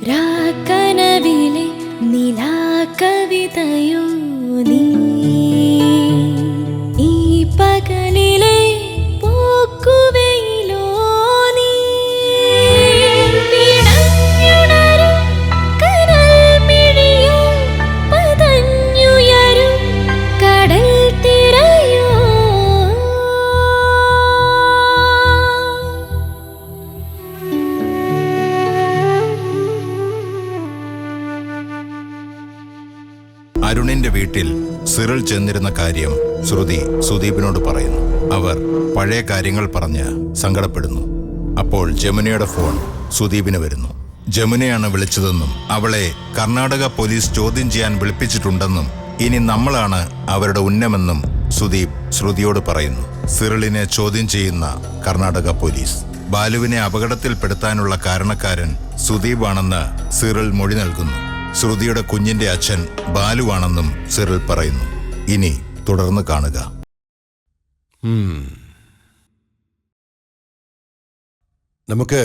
നിലാക്കനവിലെ നിലാകവിതയോ നീ ഈ പകലിലെ പോക്കുവെയിലോ നീ പിടഞ്ഞുണരും കനൽ മിഴിയോ പതഞ്ഞുയരും കടൽ തിരയോ അരുണിന്റെ വീട്ടിൽ സിറിൽ ചെന്നിരുന്ന കാര്യം ശ്രുതി സുദീപിനോട് പറയുന്നു. അവർ പഴയ കാര്യങ്ങൾ പറഞ്ഞ് സങ്കടപ്പെടുന്നു. അപ്പോൾ ജമുനയുടെ ഫോൺ സുദീപിന് വരുന്നു. ജമുനയാണ് വിളിച്ചതെന്നും അവളെ കർണാടക പോലീസ് ചോദ്യം ചെയ്യാൻ വിളിപ്പിച്ചിട്ടുണ്ടെന്നും ഇനി നമ്മളാണ് അവരുടെ ഉന്നമെന്നും സുദീപ് ശ്രുതിയോട് പറയുന്നു. സിറിലിനെ ചോദ്യം ചെയ്യുന്ന കർണാടക പോലീസ്. ബാലുവിനെ അപകടത്തിൽപ്പെടുത്താനുള്ള കാരണക്കാരൻ സുദീപാണെന്ന് സിറിൽ മൊഴി നൽകുന്നു. ശ്രുതിയുടെ കുഞ്ഞിന്റെ അച്ഛൻ ബാലുവാണെന്നും സിറിൽ പറയുന്നു. ഇനി തുടർന്ന് കാണുക. നമുക്ക്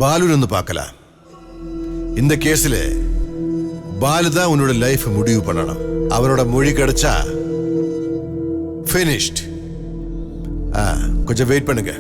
பாலுன்னு பார்க்கலாம். இந்த கேஸ்ல பாலு தான் உன்னோட லைஃப் முடிவு பண்ணணும். அவனோட மொழி கிடைச்சா finished. கொஞ்சம் வெயிட் பண்ணுங்க.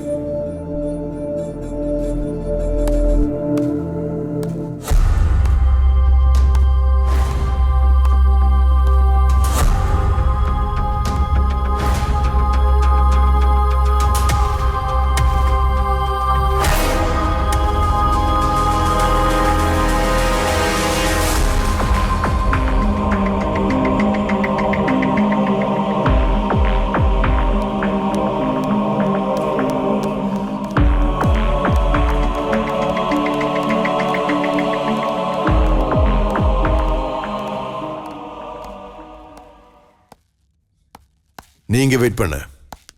நீங்க வெயிட் பண்ணு,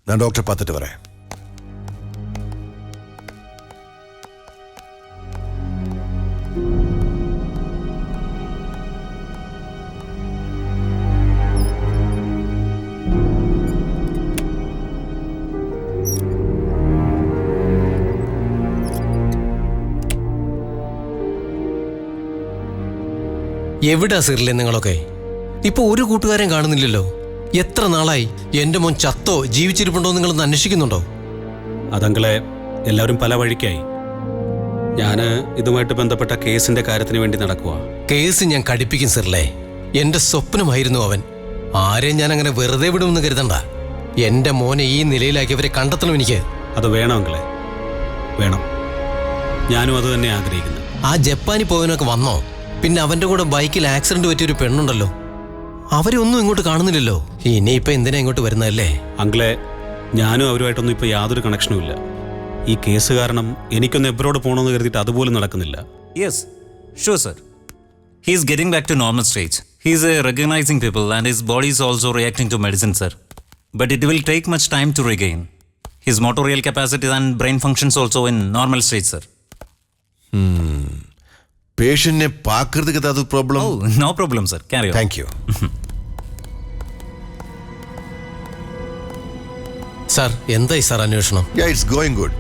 நான் டாக்டர் பார்த்துட்டு வரேன். എവിടാ സിറിലെ നിങ്ങളൊക്കെ? ഇപ്പൊ ഒരു കൂട്ടുകാരൻ കാണുന്നില്ലല്ലോ. എത്ര നാളായി? എന്റെ മോൻ ചത്തോ ജീവിച്ചിരിപ്പുണ്ടോ നിങ്ങളൊന്ന് അന്വേഷിക്കുന്നുണ്ടോ? അതങ്ങളെ എല്ലാവരും പല വഴിക്കായി. ഞാൻ ഇതുമായിട്ട് ബന്ധപ്പെട്ട കേസിന്റെ കാര്യത്തിന് വേണ്ടി നടക്കുക. കേസ് ഞാൻ കടിപ്പിക്കും സിറിലെ. എന്റെ സ്വപ്നമായിരുന്നു അവൻ. ആരെയും ഞാൻ അങ്ങനെ വെറുതെ വിടുമെന്ന് കരുതണ്ട. എന്റെ മോനെ ഈ നിലയിലാക്കിയവരെ കണ്ടെത്തണം എനിക്ക്. അത് വേണമെങ്കിലേ വേണം. ഞാനും അത് തന്നെ ആഗ്രഹിക്കുന്നു. ആ ജപ്പാനിൽ പോയവനൊക്കെ വന്നോ? പിന്നെ അവന്റെ കൂടെ ബൈക്കിൽ ആക്സിഡന്റ് പറ്റിയൊരു പെണ്ണുണ്ടല്ലോ, അവരെ ഒന്നും ഇങ്ങോട്ട് കാണുന്നില്ലല്ലോ. ഇനിയിപ്പോ എന്തിനാ ഇങ്ങോട്ട് വരുന്നതല്ലേ? അങ്കിളെ, ഞാനും അവരുമായിട്ടൊന്നും ഇപ്പൊ യാതൊരു കണക്ഷനും ഇല്ല. ഈ കേസ് കാരണം എനിക്കൊന്ന് എബ്രോഡ് പോകണമെന്ന് കരുതിയിട്ട് അതുപോലും നടക്കുന്നില്ല. Yes, sure sir. He is getting back to normal stage. He is recognizing people and his body is also reacting to medicine, sir. But it will take much time to regain. His motorial capacity and brain functions also in normal stage, sir. പേഷ്യന്റിനെ പാക്കുന്നതുക്ക് ഏതാ problem? Oh, no problem, sir. Carry on. Thank you. സാർ, എന്തായി സാർ അന്വേഷണം? Yeah, it's going good.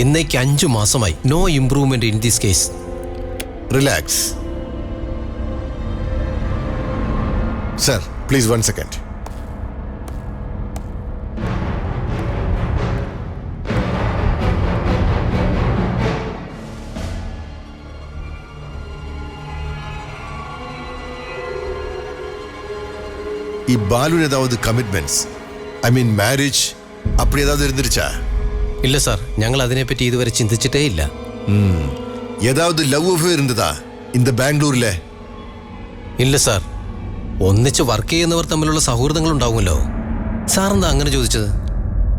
ഇന്നേക്ക് 5 മാസമായി. No improvement in this case. Relax. Sir, please 1 second. ഈ ബാലുവിന് ഏതാവത് കമ്മിറ്റ്മെന്റ്സ്, ഐ മീൻ മാരേജ് அப்படி ஏதாவது இருந்துருச்சா? ഇല്ല സാർ, ഞങ്ങൾ അതിനെപ്പറ്റി ഇതുവരെ ചിന്തിച്ചിട്ടേ ഇല്ല. ஏதாவது லவ் அஃபேர் இருந்ததா இந்த ബാംഗ്ലൂരിലെ? ഇല്ല സാർ. ഒന്നിച്ച് വർക്ക് ചെയ്യുന്നവർ തമ്മിലുള്ള സൗഹൃദങ്ങൾ ഉണ്ടാവുമല്ലോ. സാർ എന്താ അങ്ങനെ ചോദിച്ചത്?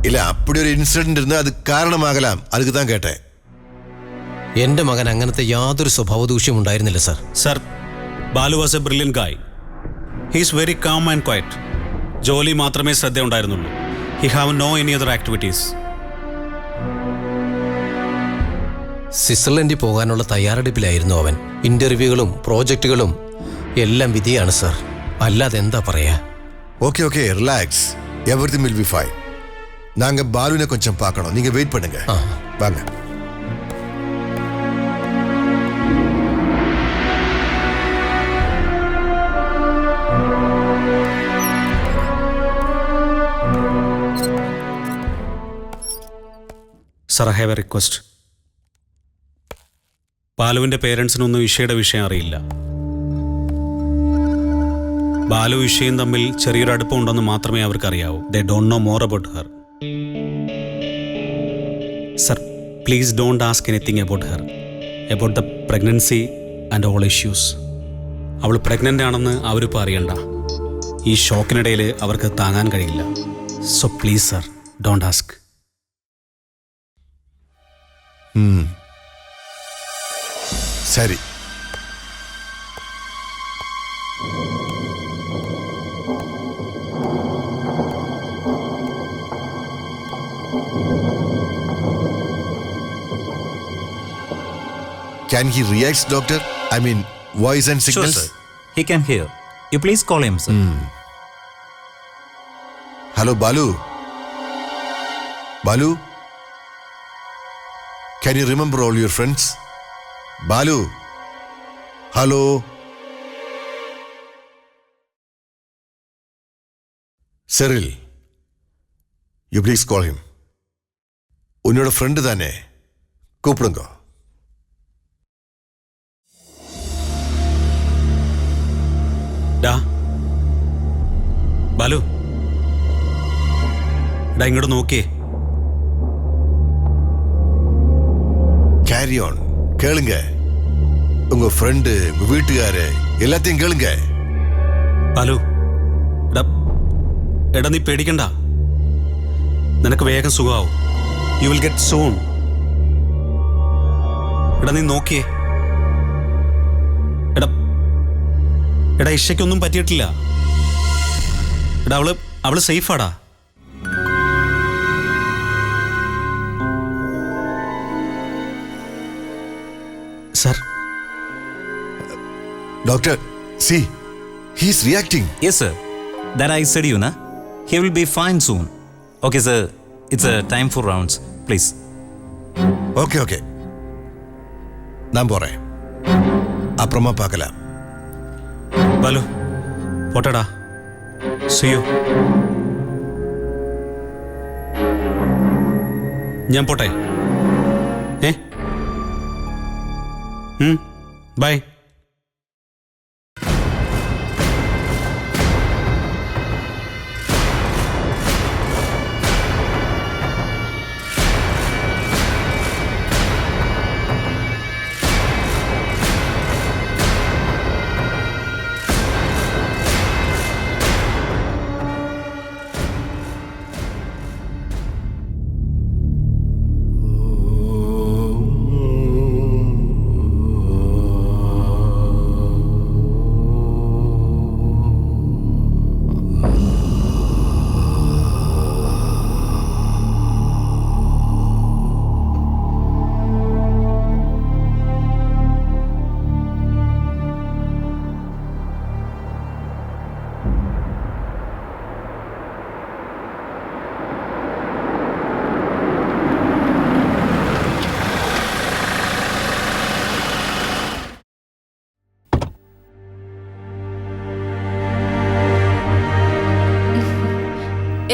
ഇല്ല, அப்படி ഒരു ഇൻസിഡന്റ് ഇരുന്ന് അത് കാരണമാകലാം, അതുക്ക് താൻ കേട്ടെ. എന്റെ മകൻ അങ്ങനത്തെ യാതൊരു സ്വഭാവദൂഷ്യം ഉണ്ടായിരുന്നില്ല sir. Sir, Balu was a brilliant guy. He is very calm and quiet. ജോലി മാത്രമേ ശ്രദ്ധ ഉണ്ടായിരുന്നുള്ളൂ. He have no any other activities. സ്വിറ്റ്സർലൻഡിൽ പോകാനുള്ള തയ്യാറെടുപ്പിലായിരുന്നു അവൻ. ഇന്റർവ്യൂകളും പ്രോജക്റ്റുകളും എല്ലാം വിധിയാണ് സാർ. അല്ലാതെ എന്താ പറയാ? Okay relax, everything will be fine. நாங்க பாலுனை கொஞ்சம் பார்க்கணும், நீங்க வெயிட் பண்ணுங்க. வாங்க. Sir, I have a request. ബാലുവിൻ്റെ പേരൻസിനൊന്നും ഇഷയുടെ വിഷയം അറിയില്ല. ബാലു ഇഷയും തമ്മിൽ ചെറിയൊരു അടുപ്പമുണ്ടെന്ന് മാത്രമേ അവർക്കറിയാവൂ. They don't know more about her. Sir, please don't ask anything about her, about the pregnancy and all issues. അവൾ പ്രഗ്നൻ്റ് ആണെന്ന് അവരിപ്പോൾ അറിയണ്ട. ഈ ഷോക്കിനിടയിൽ അവർക്ക് താങ്ങാൻ കഴിയില്ല. So please sir, don't ask. Sorry. Can he react, doctor? I mean, voice and Sure, signals? sir. He can hear. You please call him, sir. Hello, Balu. Balu? Can you remember all your friends? Balu? Hello? Cyril, you please call him. ഉന്നോட friend തന്നെ കൂപ്പിടുങ്ക. ബാലു, ഇങ്ങോട്ട് നോക്കിയേ. Carry on, கேளுங்க. உங்க friend, உங்க வீட்டுக்காரு எல்லாத்தையும் கேளுங்க. ബാലു, എടാ നീ പേടിക്കണ്ട. നിനക്ക് വേഗം സുഖമാവും. You will get soon. എടാ നീ നോക്കിയേ. എടാ ഇഷയ്ക്കൊന്നും പറ്റിയിട്ടില്ല. എടാ അവള് സേഫാടാ. Sir. Doctor, see, he's reacting. Yes, sir. That I said you, na? He will be fine soon. Okay, sir. It's a time for rounds. Please. Okay, okay. நான் போறேன். அப்புறமா பார்க்கலாம். ബാലു, പോട്ടടാ. See you. ഞാൻ പോട്ടെ. ബൈ.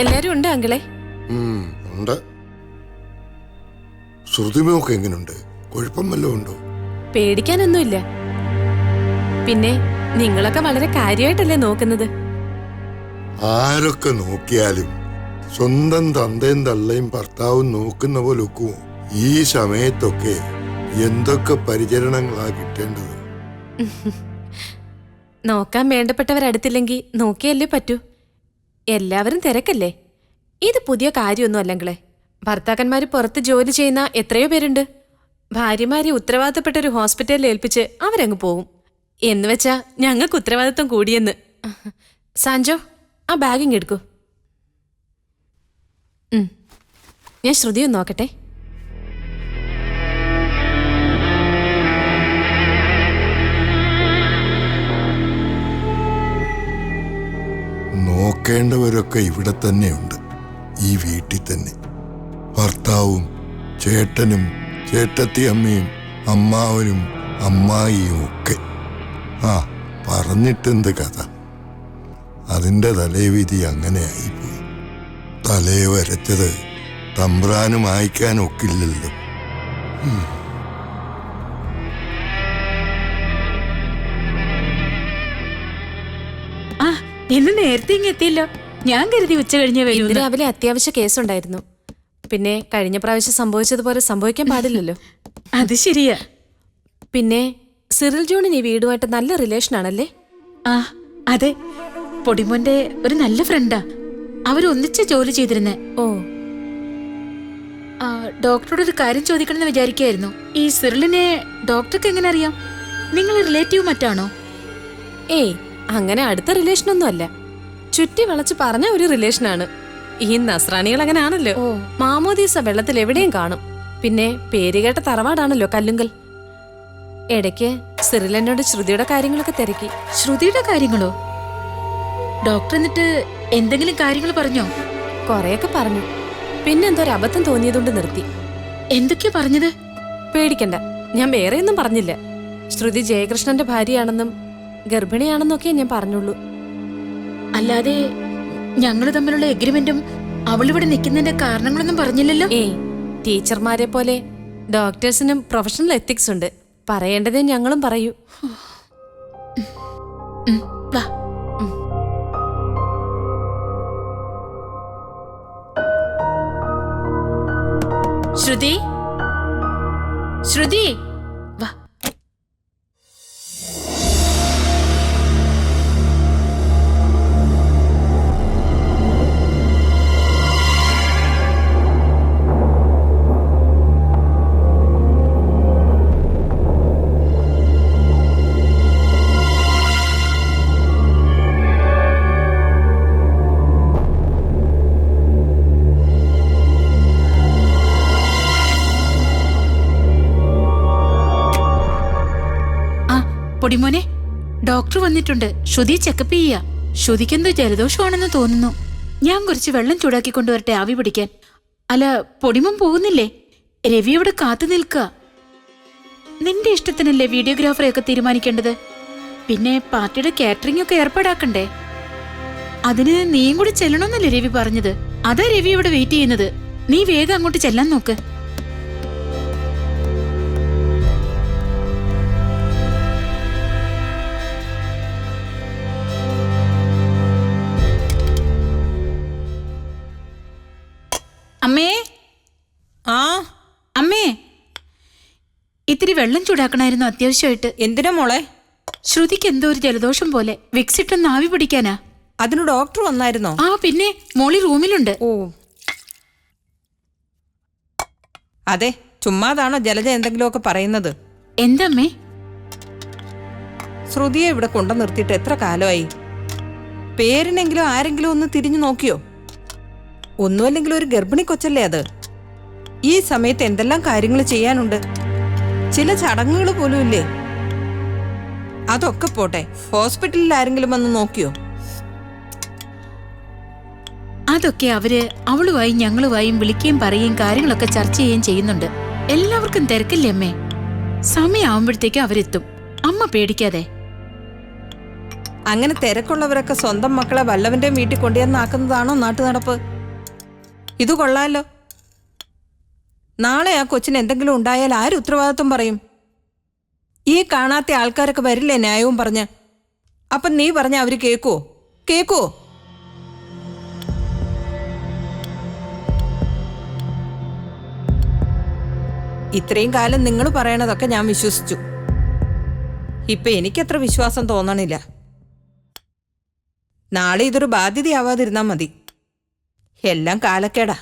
എല്ലാരും ഉണ്ട് അങ്കിളെ? ഉണ്ട്. ശ്രുതിമൊക്കെ എങ്ങനെയുണ്ട്? കുഴപ്പം വല്ലതും ഉണ്ടോ? പേടിക്കാനൊന്നുമില്ല. പിന്നെ നിങ്ങളൊക്കെ വളരെ കാര്യമായിട്ടല്ലേ നോക്കുന്നത്? ആരൊക്കെ നോക്കിയാലും സ്വന്തം തന്തയും തള്ളയും ഭർത്താവും നോക്കുന്ന പോലെ ഒക്കുമോ? ഈ സമയത്തൊക്കെ എന്തൊക്കെ പരിചരണങ്ങളാ കിട്ടേണ്ടത്? നോക്കാൻ വേണ്ടപ്പെട്ടവരടുത്തില്ലെങ്കിൽ നോക്കിയല്ലേ പറ്റൂ. എല്ലാവരും തിരക്കല്ലേ. ഇത് പുതിയ കാര്യമൊന്നും അല്ലെങ്കിലേ. ഭർത്താക്കന്മാര് പുറത്ത് ജോലി ചെയ്യുന്ന എത്രയോ പേരുണ്ട്. ഭാര്യമാരെ ഉത്തരവാദിത്തപ്പെട്ട ഒരു ഹോസ്പിറ്റലിൽ ഏൽപ്പിച്ച് അവരങ്ങ് പോവും. എന്ന് വെച്ചാ ഞങ്ങൾക്ക് ഉത്തരവാദിത്വം കൂടിയെന്ന്. സാഞ്ചോ, ആ ബാഗിങ് എടുക്കൂ. ഞാൻ ശ്രുതിയൊന്ന് നോക്കട്ടെ. നോക്കേണ്ടവരൊക്കെ ഇവിടെ തന്നെയുണ്ട്, ഈ വീട്ടിൽ തന്നെ. ഭർത്താവും ചേട്ടനും ചേട്ടത്തിയമ്മയും അമ്മാവനും അമ്മായിയും ഒക്കെ. ആ, പറഞ്ഞിട്ടെന്ത് കഥ. അതിൻ്റെ തലേവിധി അങ്ങനെ ആയിപ്പോയി. തലേ വരച്ചത് തമ്പ്രാനും വായിക്കാനും ഒക്കില്ലല്ലോ. ആ ഇന്ന് നേരത്തെ ഇങ്ങ് എത്തിയല്ലോ. ഞാൻ കരുതി ഉച്ച കഴിഞ്ഞ ഇന്ന് വരൂ. രാവിലെ അത്യാവശ്യ കേസുണ്ടായിരുന്നു. പിന്നെ കഴിഞ്ഞ പ്രാവശ്യം സംഭവിച്ചതുപോലെ സംഭവിക്കാൻ പാടില്ലല്ലോ. അത് ശരിയാ. പിന്നെ സിറിൽ ജോണിന് ഈ വീടുമായിട്ട് നല്ല റിലേഷൻ ആണല്ലേ? ആ അതെ, പൊടിമോന്റെ ഒരു നല്ല ഫ്രണ്ടാ. അവരൊന്നിച്ച് ജോലി ചെയ്തിരുന്നേ. ഓ, ഡോക്ടറോട് ഒരു കാര്യം ചോദിക്കണമെന്ന് വിചാരിക്കായിരുന്നു. ഈ സിറിലിനെ ഡോക്ടർക്ക് എങ്ങനെ അറിയാം? നിങ്ങൾ റിലേറ്റീവ് മറ്റാണോ? ഏയ് അങ്ങനെ അടുത്ത റിലേഷനൊന്നും അല്ല. ചുറ്റി വളച്ച് പറഞ്ഞ ഒരു റിലേഷനാണ്. ഈ നസ്രാണികൾ അങ്ങനെ ആണല്ലോ. മാമോദീസ വെള്ളത്തിൽ എവിടെയും കാണും. പിന്നെ പേരുകേട്ട തറവാടാണല്ലോ കല്ലുങ്കൽ. ഇടയ്ക്ക് സിറിൽ എന്നോട് ശ്രുതിയുടെ കാര്യങ്ങളൊക്കെ തിരക്കി. ശ്രുതിയുടെ കാര്യങ്ങളോ? ഡോക്ടർ എന്നിട്ട് എന്തെങ്കിലും കാര്യങ്ങൾ പറഞ്ഞോ? കൊറേയൊക്കെ പറഞ്ഞു. പിന്നെന്തോ ഒരു അബദ്ധം തോന്നിയതുകൊണ്ട് നിർത്തി. എന്തൊക്കെയാ പറഞ്ഞത്? പേടിക്കണ്ട, ഞാൻ വേറെയൊന്നും പറഞ്ഞില്ല. ശ്രുതി ജയകൃഷ്ണന്റെ ഭാര്യയാണെന്നും ഗർഭിണിയാണെന്നൊക്കെ ഞാൻ പറഞ്ഞുള്ളൂ. അല്ലാതെ ഞങ്ങള് തമ്മിലുള്ള എഗ്രിമെന്റും അവളിവിടെ നിൽക്കുന്നതിന്റെ കാരണങ്ങളൊന്നും പറഞ്ഞില്ലല്ലോ. ഏയ്, ടീച്ചർമാരെ പോലെ ഡോക്ടേഴ്സിനും പ്രൊഫഷണൽ എത്തിക്സ് ഉണ്ട്. പറയേണ്ടതേ ഞങ്ങളും പറയൂ. വാ. ശ്രുതി, ശ്രുതി, വാ. പൊടിമോനെ, ഡോക്ടർ വന്നിട്ടുണ്ട്. ശ്രുതി ചെക്കപ്പ് ചെയ്യാ. ശ്രുതിക്കെന്തോ ജലദോഷമാണെന്ന് തോന്നുന്നു. ഞാൻ കുറച്ച് വെള്ളം ചൂടാക്കി കൊണ്ടുവരട്ടെ ആവി പിടിക്കാൻ. അല്ല, പൊടിമോൻ പോകുന്നില്ലേ? രവി അവിടെ കാത്തു നിൽക്കുക. നിന്റെ ഇഷ്ടത്തിനല്ലേ വീഡിയോഗ്രാഫറെയൊക്കെ തീരുമാനിക്കേണ്ടത്? പിന്നെ പാർട്ടിയുടെ കാറ്ററിംഗ് ഒക്കെ ഏർപ്പാടാക്കണ്ടേ? അതിന് നീയും കൂടി ചെല്ലണമെന്നല്ലേ രവി പറഞ്ഞത്? അതാ രവി ഇവിടെ വെയിറ്റ് ചെയ്യുന്നത്. നീ വേഗം അങ്ങോട്ട് ചെല്ലാൻ നോക്ക്. അമ്മേ, ആ അമ്മേ, ഇത്തിരി വെള്ളം ചൂടാക്കണമായിരുന്നു അത്യാവശ്യമായിട്ട്. എന്തിനാ മോളെ? ശ്രുതിക്ക് എന്തോ ഒരു ജലദോഷം പോലെ. വിക്സ് ഇട്ടൊന്ന് ആവി പിടിക്കാനാ. അതിന് ഡോക്ടർ വന്നായിരുന്നോ? ആ പിന്നെ, മോളി റൂമിലുണ്ട്. ഓ, അതെ, ചുമ്മാതാണോ ജലജ എന്തെങ്കിലുമൊക്കെ പറയുന്നത്? എന്താമ്മേ? ശ്രുതിയെ ഇവിടെ കൊണ്ടു നിർത്തിയിട്ട് എത്ര കാലമായി? പേരിനെങ്കിലും ആരെങ്കിലും ഒന്ന് തിരിഞ്ഞു നോക്കിയോ? ഒന്നുമല്ലെങ്കിലും ഒരു ഗർഭിണി കൊച്ചല്ലേ അത്. ഈ സമയത്ത് എന്തെല്ലാം കാര്യങ്ങൾ ചെയ്യാനുണ്ട്. ചില ചടങ്ങുകൾ പോലും ഇല്ലേ? അതൊക്കെ പോട്ടെ, ഹോസ്പിറ്റലിൽ ആരെങ്കിലും വന്ന് നോക്കിയോ? അതൊക്കെ അവര് അവളുമായും ഞങ്ങളുമായും വിളിക്കുകയും പറയുകയും കാര്യങ്ങളൊക്കെ ചർച്ച ചെയ്യുകയും ചെയ്യുന്നുണ്ട്. എല്ലാവർക്കും തിരക്കില്ലേ അമ്മേ? സമയമാവുമ്പോഴത്തേക്ക് അവരെത്തും. അമ്മ പേടിക്കാതെ. അങ്ങനെ തിരക്കുള്ളവരൊക്കെ സ്വന്തം മക്കളെ വല്ലവന്റെ വീട്ടിൽ കൊണ്ടുവന്നാക്കുന്നതാണോ നാട്ടു നടപ്പ്? ഇത് കൊള്ളാലോ. നാളെ ആ കൊച്ചിന് എന്തെങ്കിലും ഉണ്ടായാൽ ആര് ഉത്തരവാദിത്വം പറയും? ഈ കാണാത്ത ആൾക്കാരൊക്കെ വരില്ലേ ന്യായവും പറഞ്ഞ്? അപ്പം നീ പറഞ്ഞ അവര് കേക്കുവോ? ഇത്രയും കാലം നിങ്ങൾ പറയണതൊക്കെ ഞാൻ വിശ്വസിച്ചു. ഇപ്പൊ എനിക്കത്ര വിശ്വാസം തോന്നണില്ല. നാളെ ഇതൊരു ബാധ്യതയാവാതിരുന്നാ മതി. എല്ലാം കാലക്കേടാ.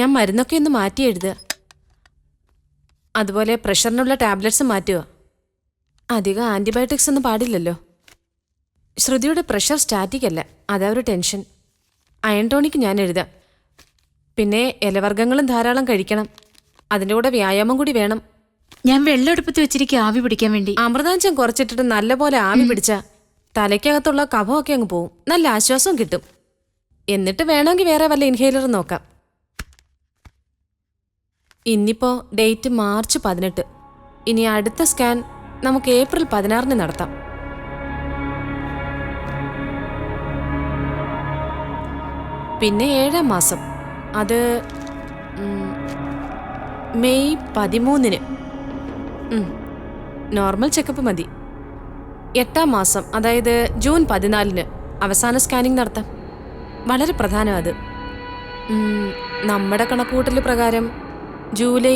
ഞാൻ മരുന്നൊക്കെ ഒന്ന് മാറ്റി എഴുതുക. അതുപോലെ പ്രഷറിനുള്ള ടാബ്ലറ്റ്സ് മാറ്റുക. അധികം ആൻറ്റിബയോട്ടിക്സ് ഒന്നും പാടില്ലല്ലോ. ശ്രുതിയുടെ പ്രഷർ സ്റ്റാറ്റിക് അല്ല, അതാ ഒരു ടെൻഷൻ. അയൺ ടോണിക്ക് ഞാൻ എഴുതാം. പിന്നെ ഇലവർഗ്ഗങ്ങളും ധാരാളം കഴിക്കണം. അതിൻ്റെ കൂടെ വ്യായാമം കൂടി വേണം. ഞാൻ വെള്ളം അടുപ്പത്ത് വെച്ചിരിക്കുക ആവി പിടിക്കാൻ വേണ്ടി. അമൃതാഞ്ചം കുറച്ചിട്ടിട്ട് നല്ലപോലെ ആവി പിടിച്ച തലയ്ക്കകത്തുള്ള കഫമൊക്കെ അങ്ങ് പോവും, നല്ല ആശ്വാസവും കിട്ടും. എന്നിട്ട് വേണമെങ്കിൽ വേറെ വല്ല ഇൻഹേലർ നോക്കാം. ഇന്നിപ്പോ ഡേറ്റ് മാർച്ച് 18. ഇനി അടുത്ത സ്കാൻ നമുക്ക് ഏപ്രിൽ 16 നടത്താം. പിന്നെ 7-ാം മാസം, അത് മെയ് 13. നോർമൽ ചെക്കപ്പ് മതി. 8-ാം മാസം, അതായത് ജൂൺ 14 അവസാന സ്കാനിങ് നടത്താം. വളരെ പ്രധാനം അത്. നമ്മുടെ കണക്കുകൂട്ടൽ പ്രകാരം ജൂലൈ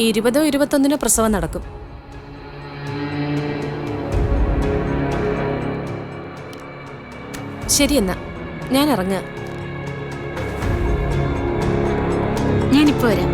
20-21 പ്രസവം നടക്കും. ശരിയെന്നാ, ഞാൻ ഇറങ്ങുക. ഞാനിപ്പോ വരാം.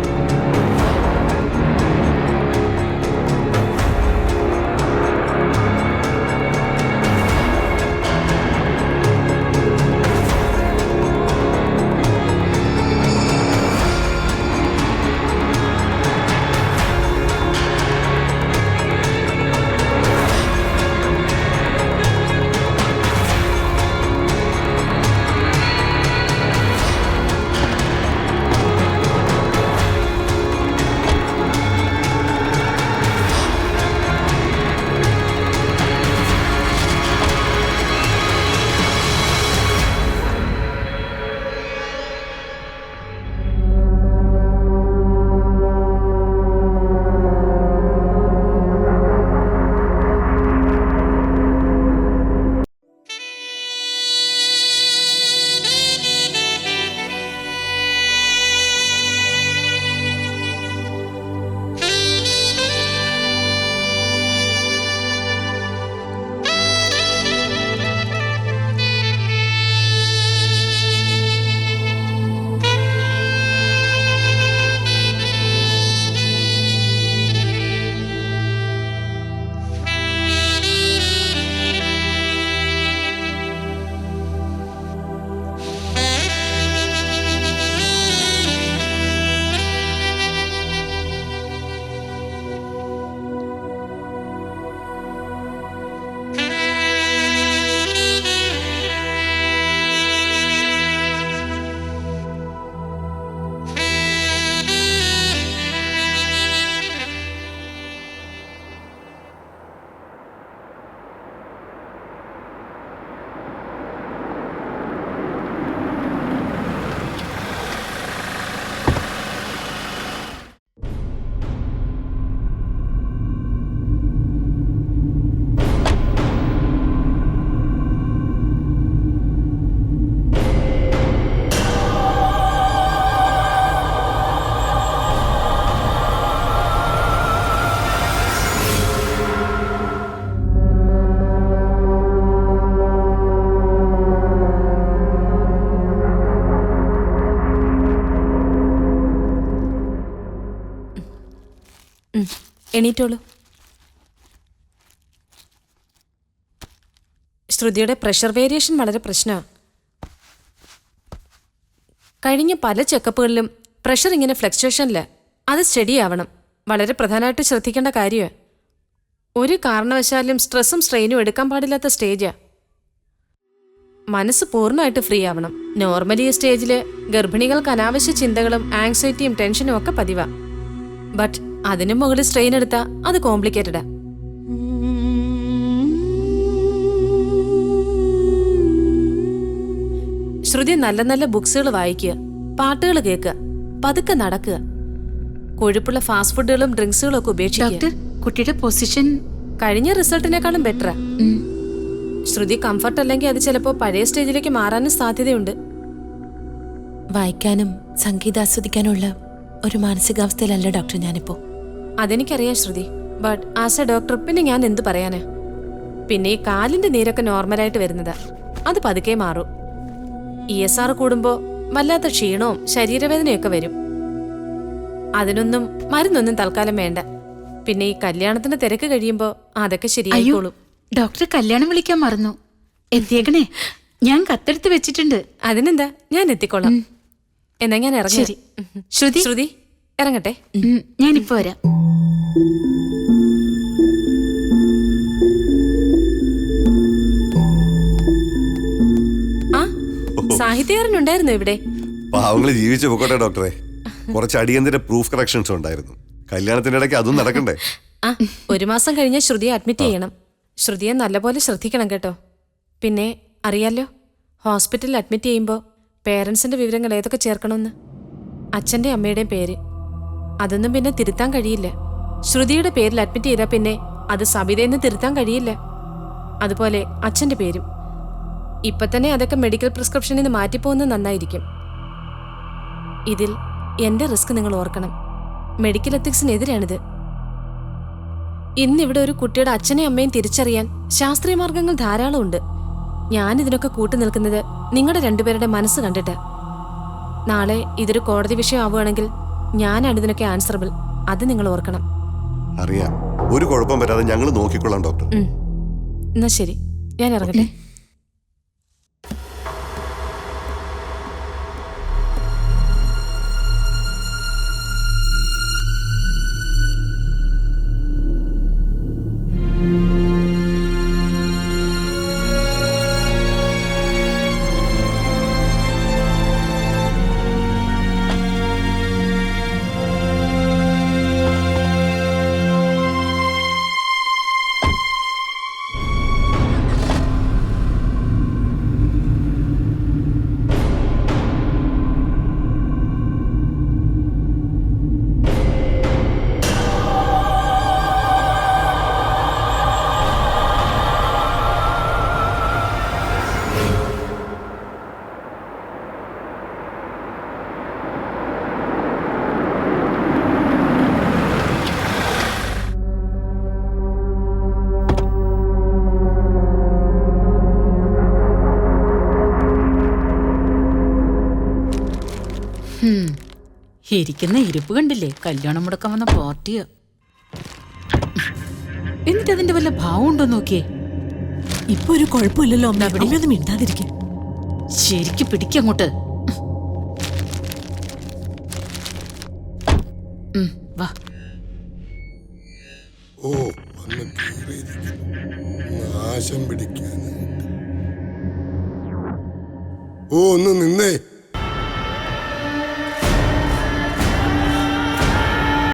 എണീറ്റോളൂ. ശ്രുതിയുടെ പ്രഷർ വേരിയേഷൻ വളരെ പ്രശ്നമാണ്. കഴിഞ്ഞ പല ചെക്കപ്പുകളിലും പ്രഷർ ഇങ്ങനെ ഫ്ലക്ച്വേഷനില്ല. അത് സ്റ്റഡി ആവണം. വളരെ പ്രധാനമായിട്ട് ശ്രദ്ധിക്കേണ്ട കാര്യമാണ്. ഒരു കാരണവശാലും സ്ട്രെസ്സും സ്ട്രെയിനും എടുക്കാൻ പാടില്ലാത്ത സ്റ്റേജാ. മനസ്സ് പൂർണ്ണമായിട്ട് ഫ്രീ ആവണം. നോർമലി ഈ സ്റ്റേജിൽ ഗർഭിണികൾക്ക് അനാവശ്യ ചിന്തകളും ആങ്സൈറ്റിയും ടെൻഷനും ഒക്കെ പതിവാ. ബട്ട് അതിനു മുകളിൽ സ്ട്രെയിൻ എടുത്താൽ അത് കോംപ്ലിക്കേറ്റഡാ. ശ്രുതി നല്ല നല്ല ബുക്സുകൾ വായിക്കുക, പാട്ടുകൾ കേൾക്കുക, പതുക്കെ നടക്കുക, കൊഴുപ്പുള്ള ഫാസ്റ്റ് ഫുഡുകളും ഡ്രിങ്ക്സുകളും ഒക്കെ ഉപേക്ഷിക്കുക. കുട്ടിയുടെ പൊസിഷൻ കഴിഞ്ഞ റിസൾട്ടിനേക്കാളും ബെറ്ററാ. ശ്രുതി കംഫർട്ട് അല്ലെങ്കിൽ അത് ചിലപ്പോൾ പഴയ സ്റ്റേജിലേക്ക് മാറാനും സാധ്യതയുണ്ട്. വായിക്കാനും സംഗീതാസ്വദിക്കാനുള്ള ഒരു മാനസികാവസ്ഥയിലല്ല ഡോക്ടർ ഞാനിപ്പോ. അതെനിക്കറിയാം ശ്രുതി. ബട്ട് ആസ് എ ഡോക്ടർ പിന്നെ ഞാൻ എന്ത് പറയാനാ? പിന്നെ ഈ കാലിന്റെ നീരൊക്കെ നോർമലായിട്ട് വരുന്നതാ. അത് പതുക്കെ മാറും. ESR കൂടുമ്പോൾ വല്ലാത്ത ക്ഷീണവും ശരീരവേദനയൊക്കെ വരും. അതിനൊന്നും മരുന്നൊന്നും തൽക്കാലം വേണ്ട. പിന്നെ ഈ കല്യാണത്തിന്റെ തിരക്ക് കഴിയുമ്പോ അതൊക്കെ ശരിയായിക്കോളും. ഡോക്ടർ കല്യാണം വിളിക്കാൻ മറന്നു. എത്തിയേക്കണേ, ഞാൻ കത്തെടുത്ത് വെച്ചിട്ടുണ്ട്. അതിനെന്താ, ഞാൻ എത്തിക്കോളാം. എന്നാ ഞാൻ ഇറങ്ങി. ശരി. ശ്രുതി ശ്രുതി ഇറങ്ങട്ടെ. ഞാനിപ്പോ വരാം. ആ സാഹിത്യകാരനുണ്ടായിരുന്നു ഇവിടെ. പാവങ്ങള് ജീവിച്ചു പോക്കോട്ടെ ഡോക്ടറെ. കുറച്ച് അടിയന്തര പ്രൂഫ് കറക്ഷൻസ് ഉണ്ടായിരുന്നു. കല്യാണത്തിന്റെ ഇടയ്ക്ക് അതും നടക്കണ്ടേ? ആ 1 മാസം കഴിഞ്ഞ് ശ്രുതിയെ അഡ്മിറ്റ് ചെയ്യണം. ശ്രുതിയെ നല്ലപോലെ ശ്രദ്ധിക്കണം കേട്ടോ. പിന്നെ അറിയാലോ, ഹോസ്പിറ്റലിൽ അഡ്മിറ്റ് ചെയ്യുമ്പോൾ പേരൻസിന്റെ വിവരങ്ങൾ ഏതൊക്കെ ചേർക്കണമെന്ന്. അച്ഛൻ്റെ അമ്മയുടെയും പേര്. അതൊന്നും പിന്നെ തിരുത്താൻ കഴിയില്ല. ശ്രുതിയുടെ പേരിൽ അഡ്മിറ്റ് ചെയ്താൽ പിന്നെ അത് സബിതയെന്ന് തിരുത്താൻ കഴിയില്ല. അതുപോലെ അച്ഛൻ്റെ പേരും. ഇപ്പൊ തന്നെ അതൊക്കെ മെഡിക്കൽ പ്രിസ്ക്രിപ്ഷനിൽ നിന്ന് മാറ്റിപ്പോകുന്നത് നന്നായിരിക്കും. ഇതിൽ എന്റെ റിസ്ക് നിങ്ങൾ ഓർക്കണം. മെഡിക്കൽ എത്തിക്സിനെതിരാണിത്. ഇന്നിവിടെ ഒരു കുട്ടിയുടെ അച്ഛനെയും അമ്മയും തിരിച്ചറിയാൻ ശാസ്ത്രീയ മാർഗങ്ങൾ ധാരാളം ഉണ്ട്. ഞാനിതിനൊക്കെ കൂട്ടു നിൽക്കുന്നത് നിങ്ങളുടെ രണ്ടുപേരുടെ മനസ്സ് കണ്ടിട്ട്. നാളെ ഇതൊരു കോടതി വിഷയം ആവുകയാണെങ്കിൽ ഞാനാണ് ഇതിനൊക്കെ ആൻസറബിൾ. അത് നിങ്ങൾ ഓർക്കണം. അറിയാം, ഒരു കുഴപ്പം വരാതെ ഞങ്ങൾ നോക്കിക്കൊള്ളാം ഡോക്ടർ. എന്നാ ശരി, ഞാൻ ഇറങ്ങട്ടെ. ഇരിക്കുന്ന ഇരിപ്പ് കണ്ടില്ലേ, കല്യാണം മുടക്കാൻ വന്ന പാർട്ടിയാ. എന്നിട്ട് അതിന്റെ വല്ല ഭാവം ഉണ്ടോ നോക്കിയേ. ഇപ്പൊ ഒരു കുഴപ്പമില്ലല്ലോ അമ്മ, അമ്മയൊന്നും മിണ്ടാതിരിക്കും. ശരിക്ക് പിടിക്കങ്ങോട്ട്. വാ. ഓ വന്ന് കയറിയിരിക്കുന്നു, നാശം പിടിക്കാനായിട്ട്. ഓ ഒന്ന് നിന്നേ.